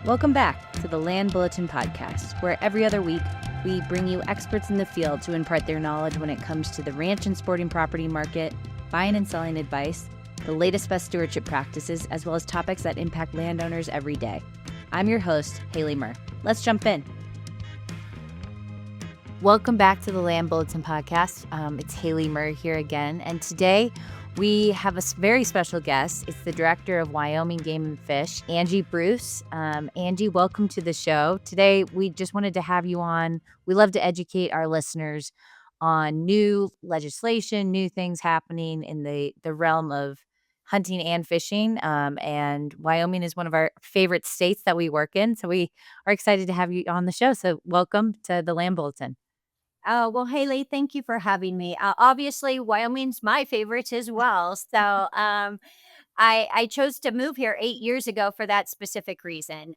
Welcome back to the Land Bulletin Podcast, where every other week we bring you experts in the field to impart their knowledge when it comes to the ranch and sporting property market, buying and selling advice, the latest best stewardship practices, as well as topics that impact landowners every day. I'm your host, Haley Mirr. Let's jump in. Welcome back to the Land Bulletin Podcast. It's Haley Mirr here again, and today we have a very special guest. It's the director of Wyoming Game and Fish, Angi Bruce. Angi, welcome to the show. Today, we just wanted to have you on. We love to educate our listeners on new legislation, new things happening in the realm of hunting and fishing. And Wyoming is one of our favorite states that we work in. So we are excited to have you on the show. So welcome to the Land Bulletin. Oh, well, Haley, thank you for having me. Obviously, Wyoming's my favorite as well. So I chose to move here 8 years ago for that specific reason.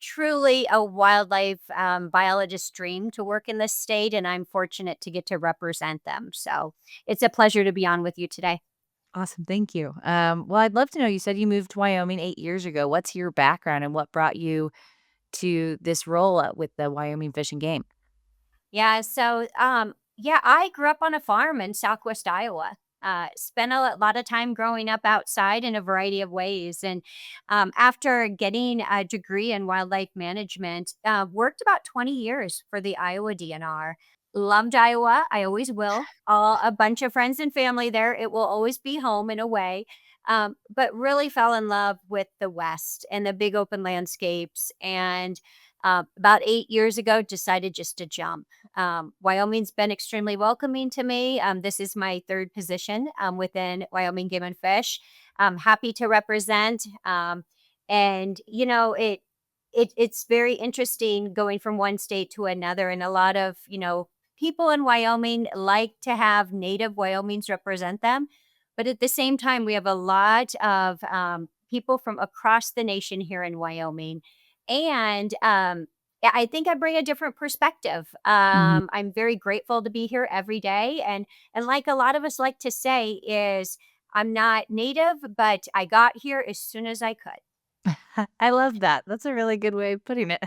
Truly a wildlife biologist dream to work in this state, and I'm fortunate to get to represent them. So it's a pleasure to be on with you today. Awesome. Thank you. Well, I'd love to know, you said you moved to Wyoming 8 years ago. What's your background and what brought you to this role with the Wyoming Fish and Game? Yeah, I grew up on a farm in Southwest Iowa. Spent a lot of time growing up outside in a variety of ways. And after getting a degree in wildlife management, worked about 20 years for the Iowa DNR. Loved Iowa. I always will. A bunch of friends and family there. It will always be home in a way. But really fell in love with the West and the big open landscapes. And about 8 years ago, decided just to jump. Wyoming's been extremely welcoming to me. This is my third position within Wyoming Game and Fish. I'm happy to represent. And you know, it's very interesting going from one state to another, and a lot of people in Wyoming like to have native Wyomings represent them, but at the same time, we have a lot of people from across the nation here in Wyoming, and yeah, I think I bring a different perspective. Mhm. I'm very grateful to be here every day, and like a lot of us like to say, is I'm not native, but I got here as soon as I could. I love that. That's a really good way of putting it.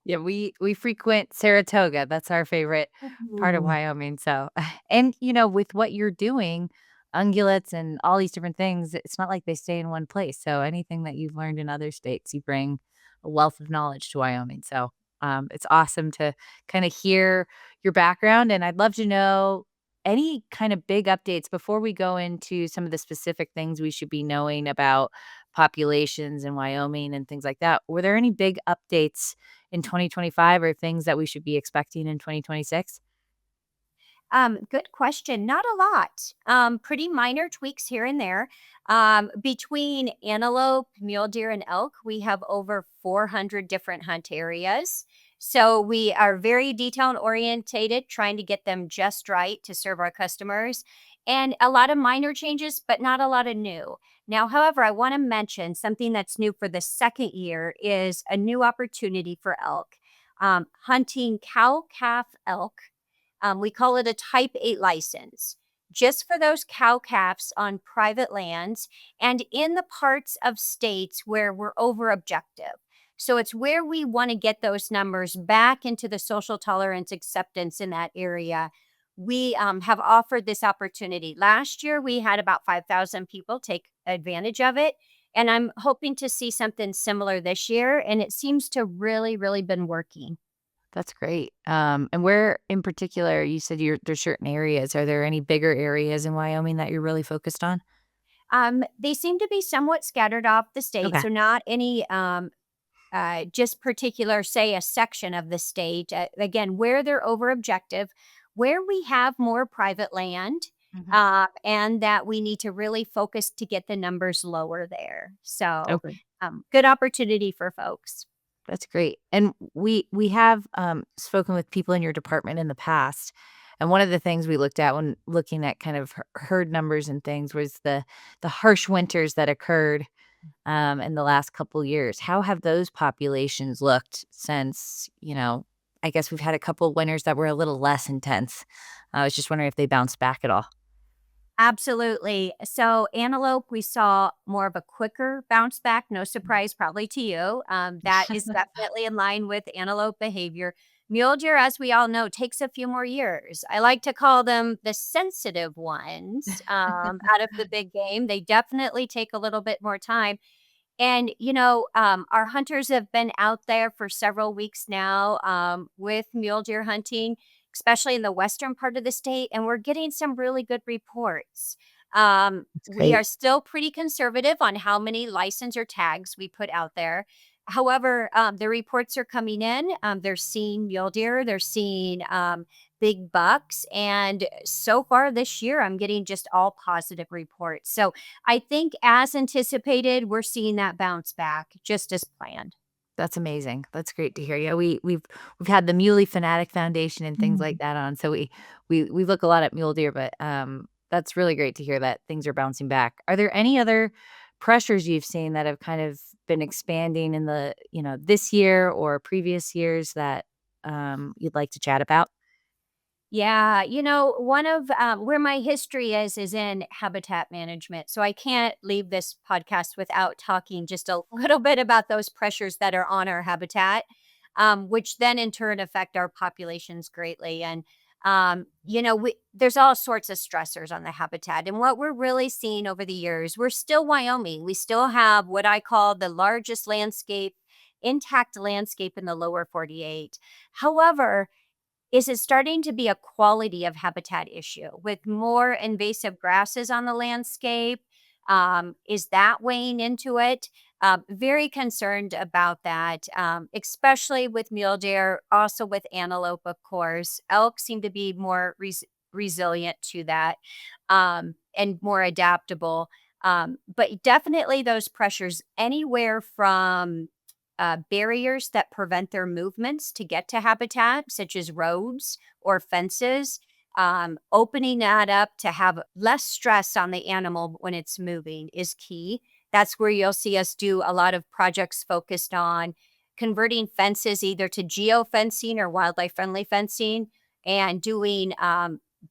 Yeah, we frequent Saratoga. That's our favorite part of Ooh. Wyoming. So, and with what you're doing, ungulates and all these different things, it's not like they stay in one place. So, anything that you've learned in other states, you bring a wealth of knowledge to Wyoming. So, it's awesome to kind of hear your background. And I'd love to know any kind of big updates before we go into some of the specific things we should be knowing about populations in Wyoming and things like that. Were there any big updates in 2025 or things that we should be expecting in 2026? Good question. Not a lot. Pretty minor tweaks here and there. Between antelope, mule deer, and elk, we have over 400 different hunt areas. So we are very detail orientated, trying to get them just right to serve our customers. And a lot of minor changes, but not a lot of new. Now, however, I want to mention something that's new for the second year is a new opportunity for elk. Hunting cow calf elk, we call it a Type 8 license, just for those cow calves on private lands and in the parts of states where we're over objective. So it's where we want to get those numbers back into the social tolerance acceptance in that area. We have offered this opportunity. Last year, we had about 5,000 people take advantage of it. And I'm hoping to see something similar this year. And it seems to really, really been working. That's great. And where in particular, you said there's certain areas. Are there any bigger areas in Wyoming that you're really focused on? They seem to be somewhat scattered off the state, Okay. so not any just particular, say, a section of the state. Again, where they're over objective, where we have more private land, Mhm. and that we need to really focus to get the numbers lower there. So, Okay. good opportunity for folks. That's great. And we have spoken with people in your department in the past. And one of the things we looked at when looking at kind of herd numbers and things was the harsh winters that occurred in the last couple years. How have those populations looked since, I guess we've had a couple winters that were a little less intense. I was just wondering if they bounced back at all. Absolutely. So antelope, we saw more of a quicker bounce back. No surprise, probably to you. That is definitely in line with antelope behavior. Mule deer, as we all know, takes a few more years. I like to call them the sensitive ones out of the big game. They definitely take a little bit more time. And, our hunters have been out there for several weeks now with mule deer hunting, especially in the western part of the state, and we're getting some really good reports. It's We are great. still pretty conservative on how many license or tags we put out there. However, the reports are coming in. They're seeing mule deer, they're seeing big bucks. And so far this year, I'm getting just all positive reports. So I think as anticipated, we're seeing that bounce back just as planned. That's amazing. That's great to hear. Yeah, we've had the Muley Fanatic Foundation and things like Mhm. that on, so we look a lot at mule deer, but, that's really great to hear that things are bouncing back. Are there any other pressures you've seen that have kind of been expanding in this year or previous years that, you'd like to chat about? Yeah, one of where my history is in habitat management. So I can't leave this podcast without talking just a little bit about those pressures that are on our habitat, which then in turn affect our populations greatly. And there's all sorts of stressors on the habitat. And what we're really seeing over the years, we're still Wyoming. We still have what I call the largest intact landscape in the lower 48. However, is it starting to be a quality of habitat issue with more invasive grasses on the landscape? Is that weighing into it? Very concerned about that, especially with mule deer, also with antelope, of course. Elk seem to be more resilient to that and more adaptable. But definitely those pressures anywhere from barriers that prevent their movements to get to habitat, such as roads or fences, opening that up to have less stress on the animal when it's moving is key. That's where you'll see us do a lot of projects focused on converting fences either to geofencing or wildlife friendly fencing and doing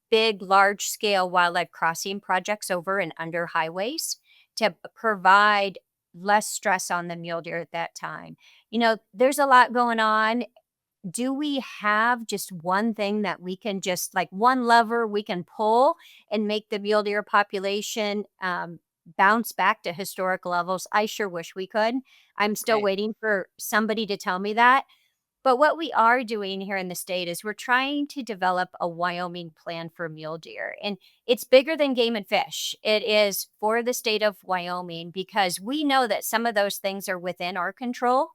big, large scale wildlife crossing projects over and under highways to provide less stress on the mule deer at that time. There's a lot going on. Do we have just one thing that we can just like one lever we can pull and make the mule deer population bounce back to historic levels? I sure wish we could. I'm still Right. waiting for somebody to tell me that. But what we are doing here in the state is we're trying to develop a Wyoming plan for mule deer. And it's bigger than game and fish. It is for the state of Wyoming because we know that some of those things are within our control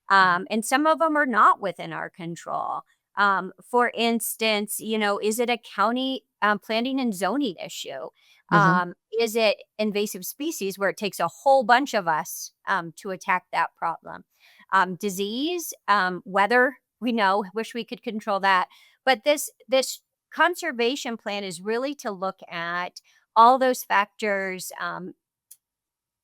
and some of them are not within our control. For instance, is it a county planning and zoning issue? Mhm. Is it invasive species where it takes a whole bunch of us to attack that problem? Disease, weather, we know, wish we could control that. But this conservation plan is really to look at all those factors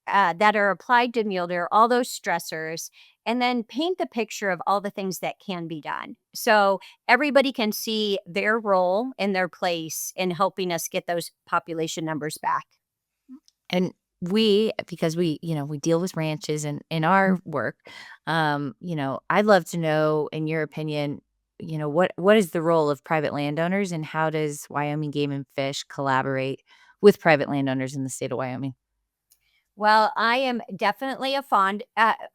that are applied to mule deer, all those stressors, and then paint the picture of all the things that can be done. So everybody can see their role and their place in helping us get those population numbers back. And because we deal with ranches and in our work, I'd love to know, in your opinion, what is the role of private landowners and how does Wyoming Game and Fish collaborate with private landowners in the state of Wyoming? Well, I am definitely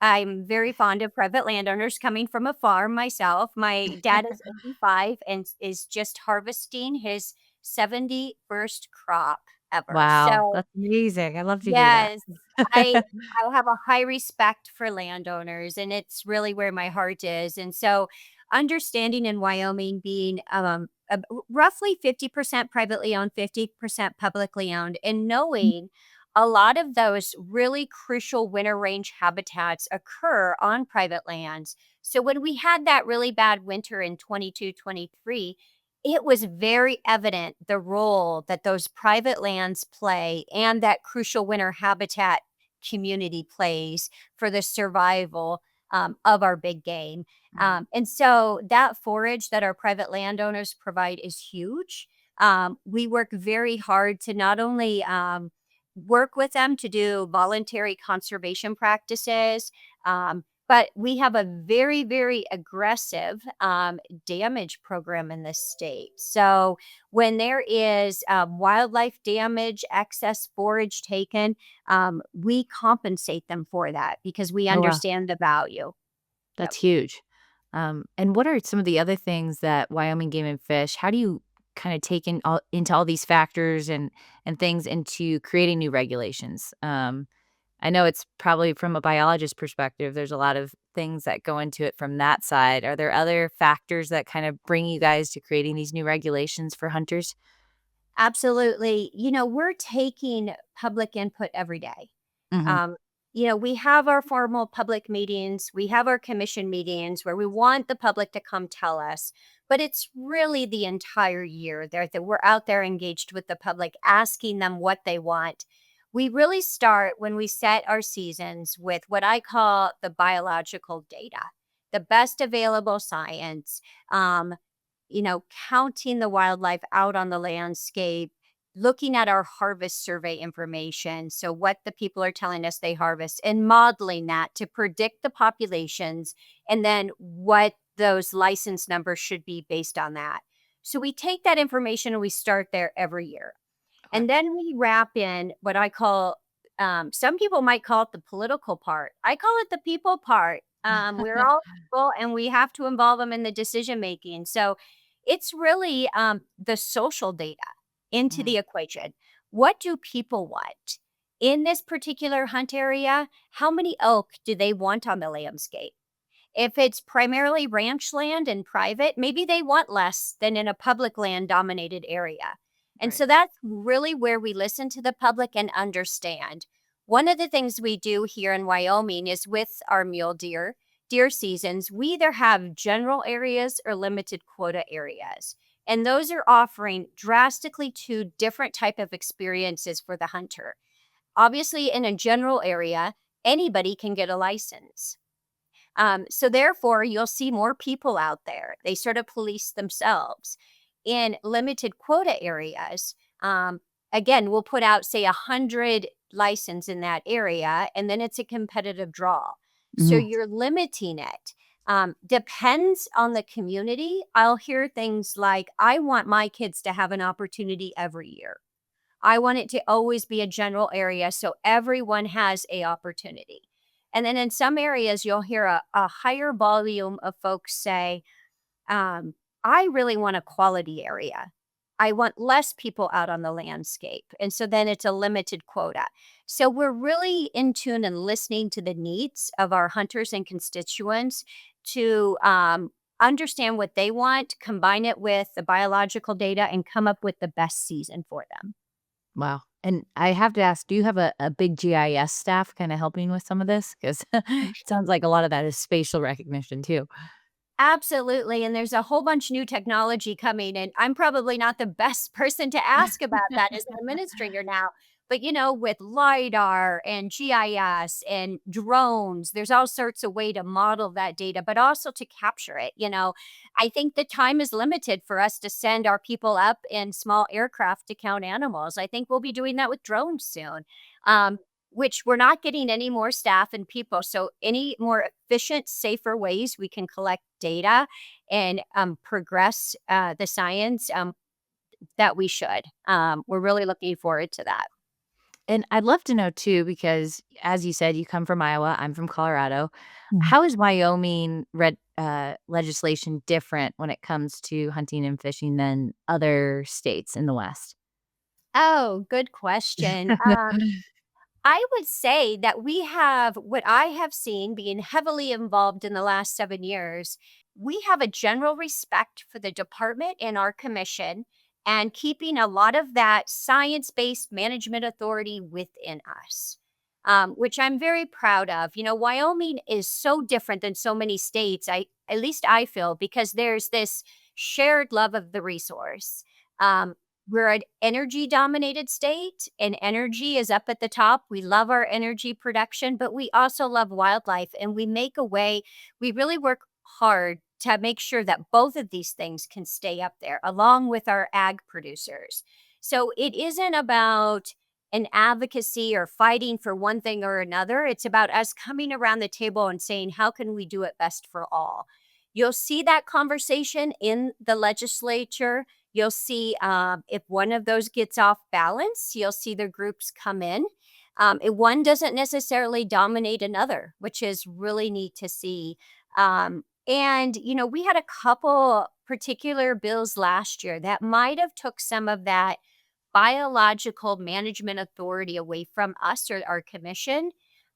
I'm very fond of private landowners coming from a farm myself. My dad is 85 and is just harvesting his 71st crop ever. Wow, So that's amazing. I love to hear that. yes, I I have a high respect for landowners, and it's really where my heart is, and so understanding in Wyoming being, roughly 50% privately owned, 50% publicly owned, and knowing a lot of those really crucial winter range habitats occur on private lands. So when we had that really bad winter in 22, 23, it was very evident the role that those private lands play and that crucial winter habitat community plays for the survival of our big game. Mhm. And so that forage that our private landowners provide is huge. We work very hard to not only work with them to do voluntary conservation practices, but we have a very, very aggressive damage program in this state. So when there is wildlife damage, excess forage taken, we compensate them for that because we Oh, wow. understand the value. Yep. That's huge. And what are some of the other things that Wyoming Game and Fish, how do you kind of take into all these factors and things into creating new regulations? I know it's probably from a biologist perspective, there's a lot of things that go into it from that side. Are there other factors that kind of bring you guys to creating these new regulations for hunters? Absolutely. We're taking public input every day. Mhm. Um, we have our formal public meetings, we have our commission meetings where we want the public to come tell us, but it's really the entire year there that we're out there engaged with the public, asking them what they want. We really start when we set our seasons with what I call the biological data, the best available science. Um, Counting the wildlife out on the landscape, looking at our harvest survey information. So, what the people are telling us they harvest, and modeling that to predict the populations, and then what those license numbers should be based on that. So, we take that information and we start there every year. Okay. And then we wrap in what I call, some people might call it the political part. I call it the people part. We're all people and we have to involve them in the decision making. So it's really the social data into Mhm. the equation. What do people want? In this particular hunt area, how many elk do they want on the landscape? If it's primarily ranch land and private, maybe they want less than in a public land dominated area. And Right. so that's really where we listen to the public and understand. One of the things we do here in Wyoming is with our mule deer seasons, we either have general areas or limited quota areas. And those are offering drastically two different type of experiences for the hunter. Obviously, in a general area, anybody can get a license. So therefore, you'll see more people out there. They sort of police themselves. In limited quota areas, again, we'll put out, say, 100 license in that area, and then it's a competitive draw. So Mhm. you're limiting it. Depends on the community. I'll hear things like, I want my kids to have an opportunity every year. I want it to always be a general area so everyone has a opportunity. And then in some areas, you'll hear a higher volume of folks say, um, I really want a quality area. I want less people out on the landscape. And so then it's a limited quota. So we're really in tune and listening to the needs of our hunters and constituents to understand what they want, combine it with the biological data, and come up with the best season for them. Wow. And I have to ask, do you have a big GIS staff kinda helping with some of this? 'Cause it sounds like a lot of that is spatial recognition too. Absolutely, and there's a whole bunch new technology coming, and I'm probably not the best person to ask about that as an administrator now. But with LiDAR and GIS and drones, there's all sorts of way to model that data, but also to capture it. I think the time is limited for us to send our people up in small aircraft to count animals. I think we'll be doing that with drones soon. Um, which we're not getting any more staff and people. So, any more efficient, safer ways we can collect data and progress the science, that we should. We're really looking forward to that. And I'd love to know too, because as you said, you come from Iowa, I'm from Colorado. Mhm. How is Wyoming legislation different when it comes to hunting and fishing than other states in the West? Oh, good question. I would say that we have what I have seen being heavily involved in the last 7 years. We have a general respect for the department and our commission and keeping a lot of that science based management authority within us, which I'm very proud of. Wyoming is so different than so many states, at least I feel, because there's this shared love of the resource. Um, we're an energy dominated state, and energy is up at the top. We love our energy production, but we also love wildlife, and we make a way. We really work hard to make sure that both of these things can stay up there along with our ag producers. So it isn't about an advocacy or fighting for one thing or another. It's about us coming around the table and saying, how can we do it best for all? You'll see that conversation in the legislature. You'll see if one of those gets off balance, you'll see the groups come in. One doesn't necessarily dominate another, which is really neat to see. And we had a couple particular bills last year that might have took some of that biological management authority away from us or our commission,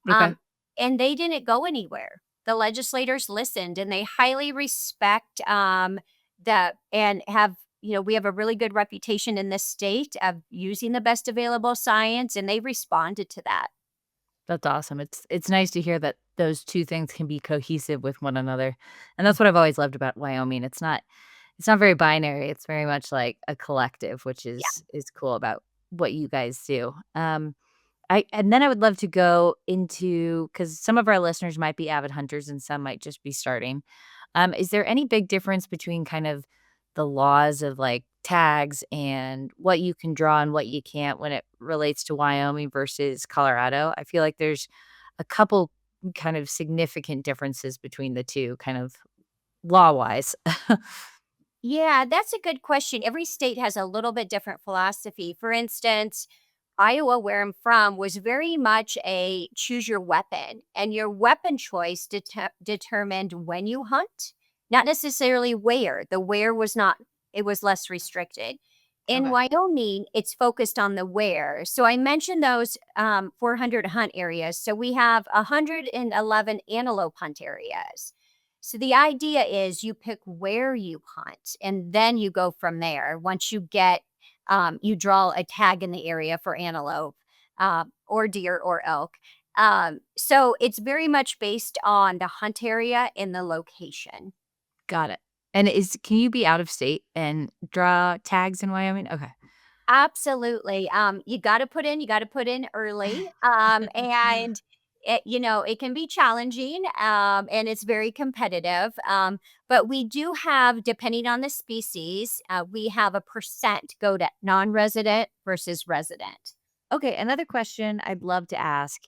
Okay. um, and they didn't go anywhere. The legislators listened, and they highly respect that and have. We have a really good reputation in this state of using the best available science, and they responded to that. That's awesome. It's nice to hear that those 2 things can be cohesive with one another, and that's what I've always loved about Wyoming. It's not very binary, it's very much like a collective, which is cool about what you guys do. I and then I would love to go into because some of our listeners might be avid hunters and some might just be starting. Is there any big difference between kind of the laws of like tags and what you can draw and what you can't when it relates to Wyoming versus Colorado? I feel like there's a couple kind of significant differences between the two, kind of law wise. Yeah, that's a good question. Every state has a little bit different philosophy. For instance, Iowa, where I'm from, was very much a choose your weapon, and your weapon choice determined when you hunt, not necessarily where. The where was not, it was less restricted. In Okay. Wyoming, it's focused on the where. So I mentioned those 400 hunt areas. So we have 111 antelope hunt areas. So the idea is you pick where you hunt and then you go from there. Once you get, you draw a tag in the area for antelope or deer or elk. So it's very much based on the hunt area and the location. Got it. And can you be out of state and draw tags in Wyoming? Okay. Absolutely. You got to put in early. And it can be challenging, and it's very competitive. But we do have, depending on the species, we have a percent go to non-resident versus resident. Okay, another question I'd love to ask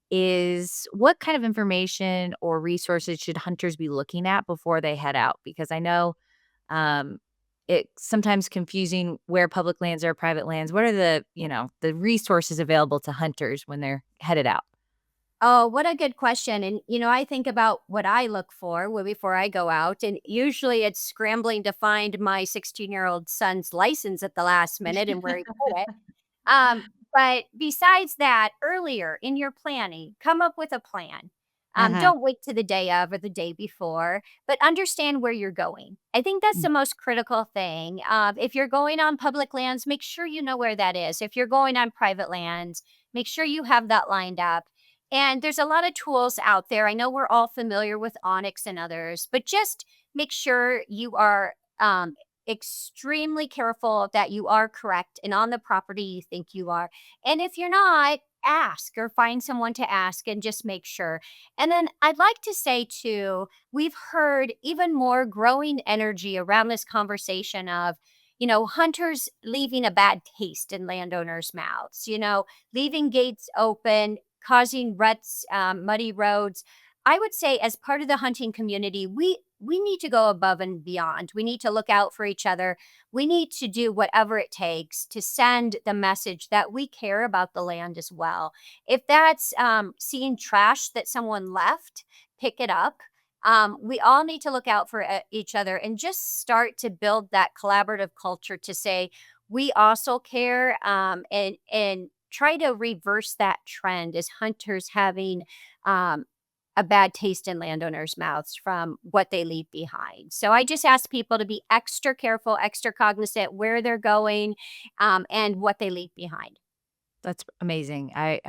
is what kind of information or resources should hunters be looking at before they head out? Because I know um, it's sometimes confusing where public lands are, private lands. What are the resources available to hunters when they're headed out? Oh, what a good question. And, I think about what I look for before I go out. And usually it's scrambling to find my 16-year-old son's license at the last minute and where he put it. But besides that, earlier in your planning, come up with a plan. Uh-huh. Don't wait to the day of or the day before, but understand where you're going. I think that's Mm. the most critical thing. If you're going on public lands, make sure you know where that is. If you're going on private lands, make sure you have that lined up. And there's a lot of tools out there. I know we're all familiar with Onyx and others, but just make sure you are extremely careful that you are correct and on the property you think you are. And if you're not, ask or find someone to ask and just make sure. And then I'd like to say, too, we've heard even more growing energy around this conversation of, hunters leaving a bad taste in landowners' mouths, leaving gates open, causing ruts, muddy roads. I would say, as part of the hunting community, we need to go above and beyond. We need to look out for each other. We need to do whatever it takes to send the message that we care about the land as well. If that's seeing trash that someone left, pick it up. We all need to look out for each other and just start to build that collaborative culture to say we also care, and try to reverse that trend as hunters having um, a bad taste in landowners' mouths from what they leave behind. So I just ask people to be extra careful, extra cognizant where they're going, and what they leave behind. That's amazing. I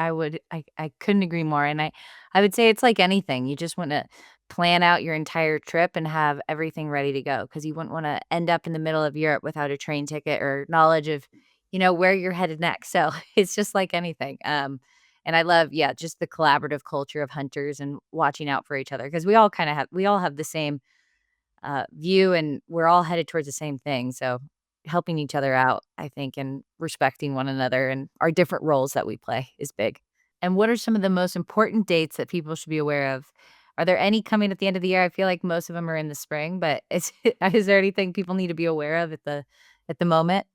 couldn't agree more, and I would say it's like anything. You just wanna plan out your entire trip and have everything ready to go because you wouldn't wanna end up in the middle of Europe without a train ticket or knowledge of, where you're headed next. So, it's just like anything. And I love, yeah, just the collaborative culture of hunters and watching out for each other because we all have the same view, and we're all headed towards the same thing. So helping each other out, I think, and respecting one another and our different roles that we play is big. And what are some of the most important dates that people should be aware of? Are there any coming at the end of the year? I feel like most of them are in the spring, but is there anything people need to be aware of at the moment?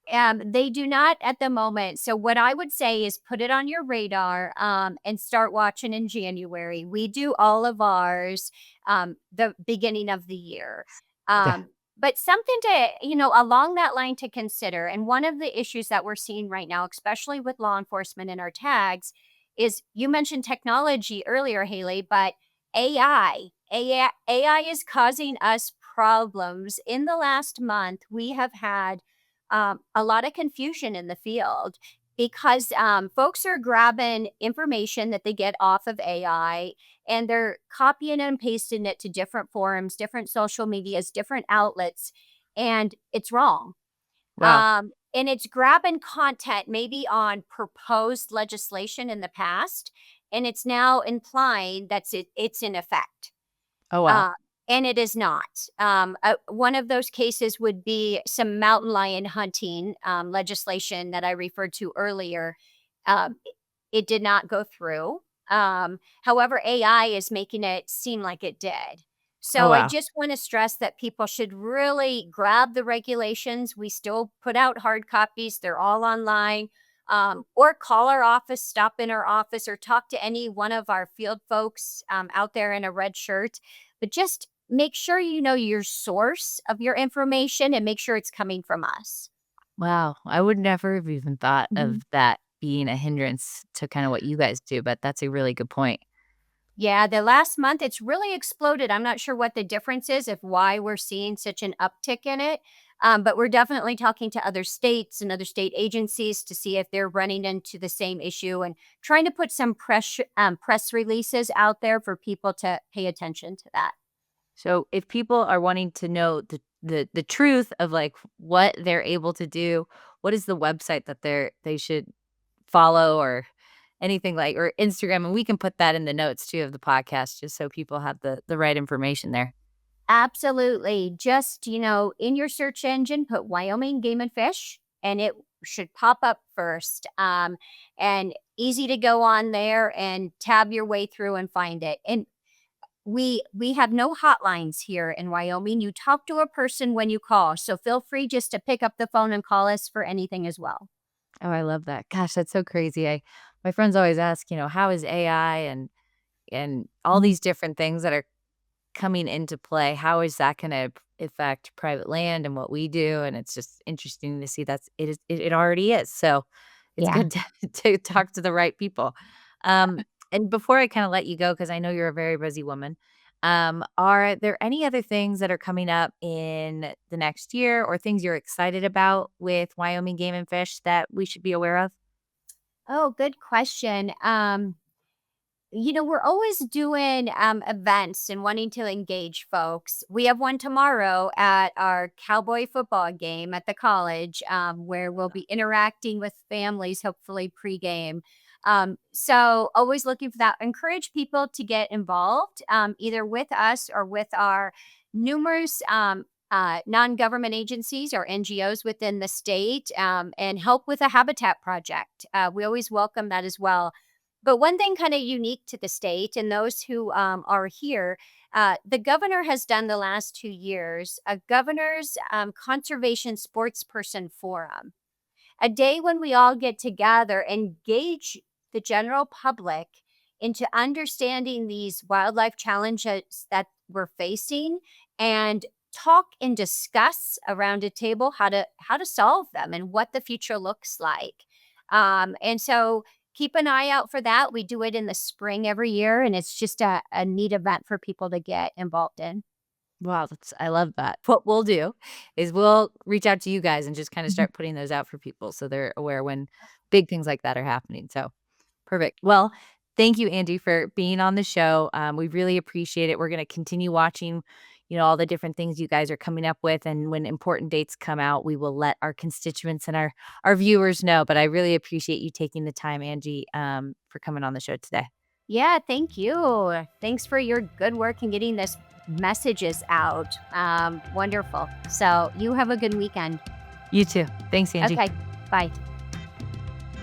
They do not at the moment. So what I would say is put it on your radar, and start watching in January. We do all of ours the beginning of the year. Okay. But something to, along that line to consider. And one of the issues that we're seeing right now, especially with law enforcement and our tags, is you mentioned technology earlier, Haley, but AI. AI is causing us problems. In the last month, we have had a lot of confusion in the field because folks are grabbing information that they get off of AI and they're copying and pasting it to different forums, different social medias, different outlets, and it's wrong. Wow. And it's grabbing content maybe on proposed legislation in the past, and it's now implying it's in effect. Oh, wow. Uh, and it is not. One of those cases would be some mountain lion hunting legislation that I referred to earlier. It did not go through. However, AI is making it seem like it did. Oh, So I wow. just want to stress that people should really grab the regulations. We still put out hard copies, they're all online. Or call our office, stop in our office, or talk to any one of our field folks out there in a red shirt. But just make sure you know your source of your information and make sure it's coming from us. Wow. I would never have even thought Mhm. of that being a hindrance to kind of what you guys do, but that's a really good point. Yeah, the last month it's really exploded. I'm not sure what the difference is, if why we're seeing such an uptick in it. But we're definitely talking to other states and other state agencies to see if they're running into the same issue and trying to put some press releases out there for people to pay attention to that. So if people are wanting to know the truth of like what they're able to do, what is the website that they should follow or anything like or Instagram? And we can put that in the notes too of the podcast just so people have the right information there. Absolutely. Just, in your search engine, put Wyoming Game and Fish, and it should pop up first. And easy to go on there and tab your way through and find it. And we have no hotlines here in Wyoming. You talk to a person when you call. So feel free just to pick up the phone and call us for anything as well. Oh, I love that. Gosh, that's so crazy. I my friends always ask, how is AI and all Mhm. these different things that are coming into play, how is that gonna affect private land and what we do? And it's just interesting to see it already is. So it's Yeah. good to to talk to the right people. Um, and before I kinda let you go, because I know you're a very busy woman, are there any other things that are coming up in the next year or things you're excited about with Wyoming Game and Fish that we should be aware of? Oh, good question. We're always doing events and wanting to engage folks. We have one tomorrow at our cowboy football game at the college, where we'll be interacting with families, hopefully pregame. So, always looking for that. Encourage people to get involved, either with us or with our numerous non government agencies or NGOs within the state, and help with a habitat project. We always welcome that as well. But one thing kind of unique to the state and those who are here, the governor has done the last 2 years a governor's conservation sports person forum, a day when we all get together, engage the general public into understanding these wildlife challenges that we're facing and talk and discuss around a table how to solve them and what the future looks like. And so keep an eye out for that. We do it in the spring every year, and it's just a neat event for people to get involved in. Wow, I love that. What we'll do is we'll reach out to you guys and just kinda Mhm. start putting those out for people so they're aware when big things like that are happening, so perfect. Well, thank you, Andy, for being on the show. We really appreciate it. We're gonna continue watching, all the different things you guys are coming up with, and when important dates come out, we will let our constituents and our viewers know, but I really appreciate you taking the time, Angie, for coming on the show today. Yeah, thank you. Thanks for your good work in getting this messages out. Wonderful. So you have a good weekend. You too. Thanks, Angie. Okay. Bye.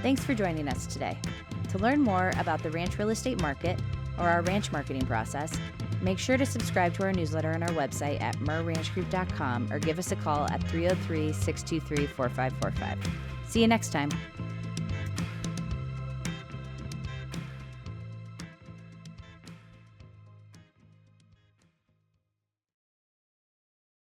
Thanks for joining us today. To learn more about the ranch real estate market or our ranch marketing process, make sure to subscribe to our newsletter on our website at mirranchgroup.com or give us a call at 303-623-4545. See you next time.